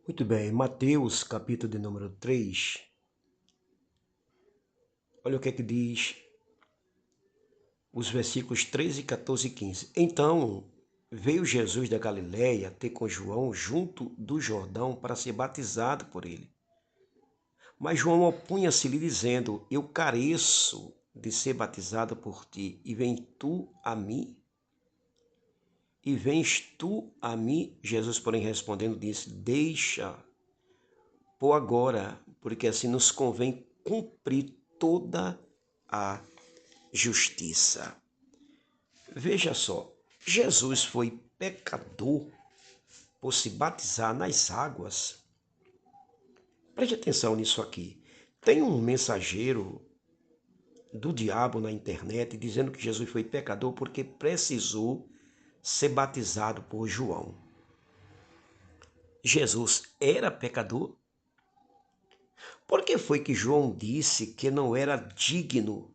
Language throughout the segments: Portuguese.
Muito bem, Mateus, capítulo de número 3. Olha o que é que diz os versículos 13, 14 e 15. Então veio Jesus da Galiléia ter com João junto do Jordão para ser batizado por ele. Mas João opunha-se-lhe dizendo: Eu careço de ser batizado por ti, e vens tu a mim? E vens tu a mim? Jesus, porém, respondendo, disse: Deixa por agora, porque assim nos convém cumprir toda a justiça. Veja só, Jesus foi pecador por se batizar nas águas. Preste atenção nisso aqui. Tem um mensageiro do diabo na internet dizendo que Jesus foi pecador porque precisou ser batizado por João. Jesus era pecador? Por que foi que João disse que não era digno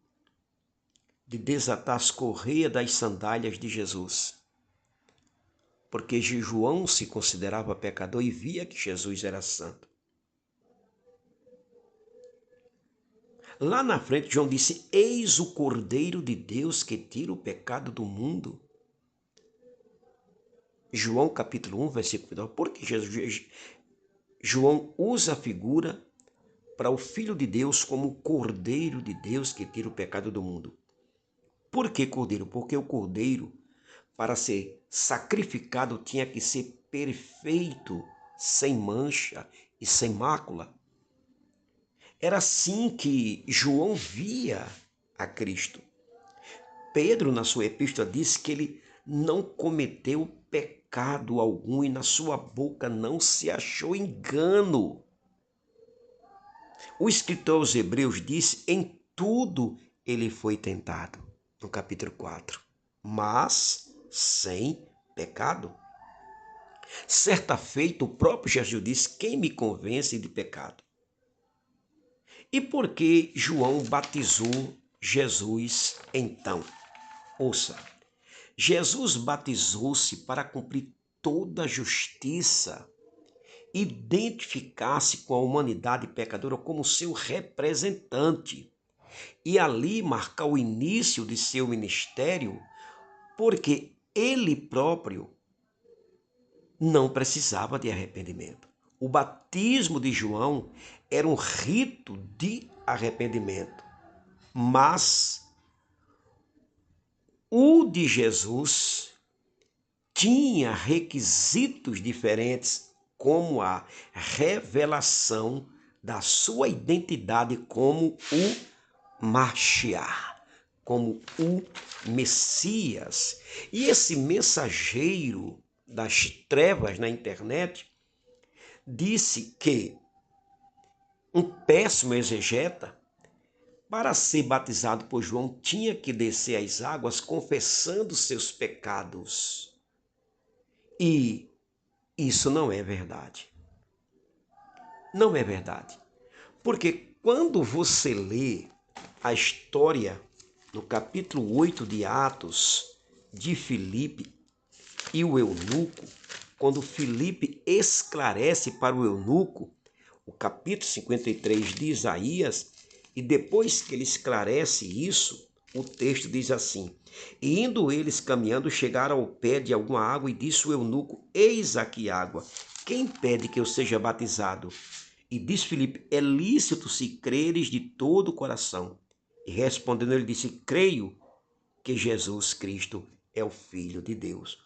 de desatar as correias das sandálias de Jesus? Porque João se considerava pecador e via que Jesus era santo. Lá na frente, João disse: Eis o Cordeiro de Deus que tira o pecado do mundo. João capítulo 1, versículo 9. Porque João usa a figura para o Filho de Deus como o Cordeiro de Deus que tira o pecado do mundo. Por que Cordeiro? Porque o Cordeiro, para ser sacrificado, tinha que ser perfeito, sem mancha e sem mácula. Era assim que João via a Cristo. Pedro, na sua epístola, disse que ele não cometeu pecado algum e na sua boca não se achou engano. O escritor aos Hebreus disse: em tudo ele foi tentado, no capítulo 4, mas sem pecado. Certa feita, o próprio Jesus disse: quem me convence de pecado? E por que João batizou Jesus então? Ouça, Jesus batizou-se para cumprir toda a justiça, identificar-se com a humanidade pecadora como seu representante e ali marcar o início de seu ministério, porque ele próprio não precisava de arrependimento. O batismo de João era um rito de arrependimento, mas o de Jesus tinha requisitos diferentes, como a revelação da sua identidade como o Mashiach, como o Messias. E esse mensageiro das trevas na internet disse que um péssimo exegeta, para ser batizado por João, tinha que descer às águas confessando seus pecados. E isso não é verdade. Não é verdade. Porque quando você lê a história no capítulo 8 de Atos de Filipe e o eunuco, quando Filipe esclarece para o eunuco o capítulo 53 de Isaías, e depois que ele esclarece isso, o texto diz assim: e indo eles caminhando, chegaram ao pé de alguma água, e disse o eunuco: eis aqui água, quem pede que eu seja batizado? E diz Filipe: é lícito se creres de todo o coração. E respondendo ele disse: creio que Jesus Cristo é o Filho de Deus.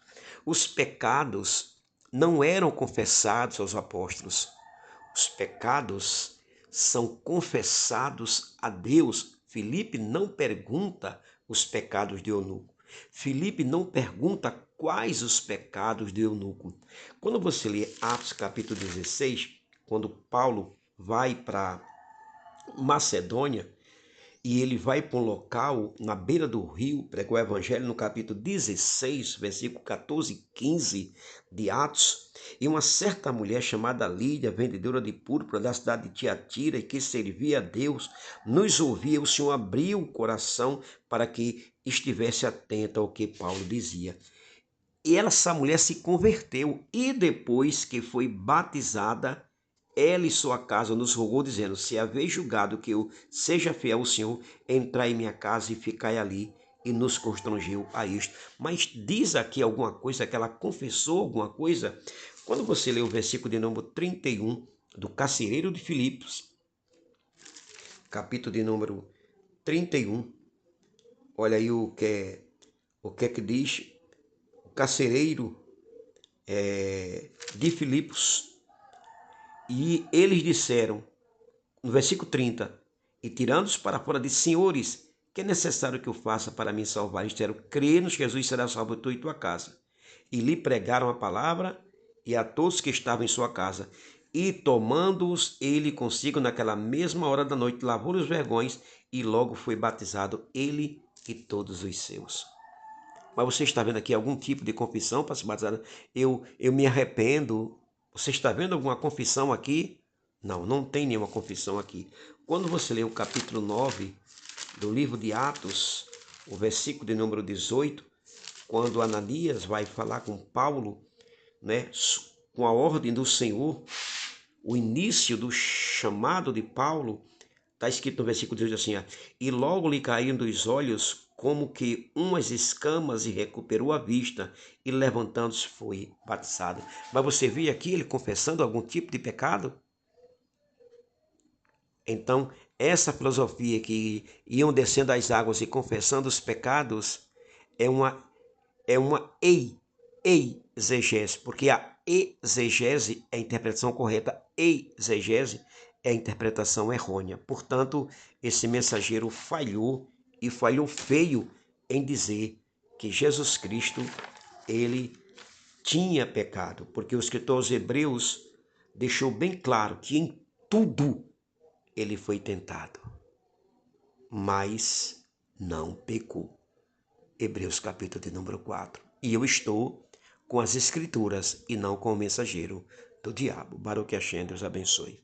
Os pecados não eram confessados aos apóstolos. Os pecados são confessados a Deus. Filipe não pergunta os pecados de eunuco. Filipe não pergunta quais os pecados de eunuco. Quando você lê Atos capítulo 16, quando Paulo vai para Macedônia, e ele vai para um local na beira do rio, pregou o evangelho no capítulo 16, versículo 14 e 15 de Atos, e uma certa mulher chamada Lídia, vendedora de púrpura da cidade de Tiatira e que servia a Deus, nos ouvia. O Senhor abriu o coração para que estivesse atento ao que Paulo dizia. E essa mulher se converteu e depois que foi batizada, ela e sua casa nos rogou, dizendo: se haver julgado que eu seja fiel ao Senhor, entrai em minha casa e ficai ali. E nos constrangeu a isto. Mas diz aqui alguma coisa, que ela confessou alguma coisa. Quando você lê o versículo de número 31 do Carcereiro de Filipos, capítulo de número 31, olha aí o que é que diz o carcereiro de Filipos. E eles disseram, no versículo 30, e tirando-os para fora de senhores, que é necessário que eu faça para me salvar? Disseram: crê nos Jesus, será salvo tu e tua casa. E lhe pregaram a palavra e a todos que estavam em sua casa. E tomando-os ele consigo naquela mesma hora da noite, lavou os vergões e logo foi batizado ele e todos os seus. Mas você está vendo aqui algum tipo de confissão para se batizar? Eu me arrependo. Você está vendo alguma confissão aqui? Não, não tem nenhuma confissão aqui. Quando você lê o capítulo 9 do livro de Atos, o versículo de número 18, quando Ananias vai falar com Paulo, né, com a ordem do Senhor, o início do chamado de Paulo, está escrito no versículo 18 assim: e logo lhe caíram dos olhos como que umas escamas e recuperou a vista e levantando-se foi batizado. Mas você vê aqui ele confessando algum tipo de pecado? Então, essa filosofia que iam descendo as águas e confessando os pecados é uma exegese, porque a exegese é a interpretação correta, exegese é a interpretação errônea. Portanto, esse mensageiro falhou e falhou feio em dizer que Jesus Cristo, ele tinha pecado, porque o escritor aos Hebreus deixou bem claro que em tudo ele foi tentado, mas não pecou. Hebreus capítulo de número 4. E eu estou com as escrituras e não com o mensageiro do diabo. Baruch Hashem, Deus abençoe.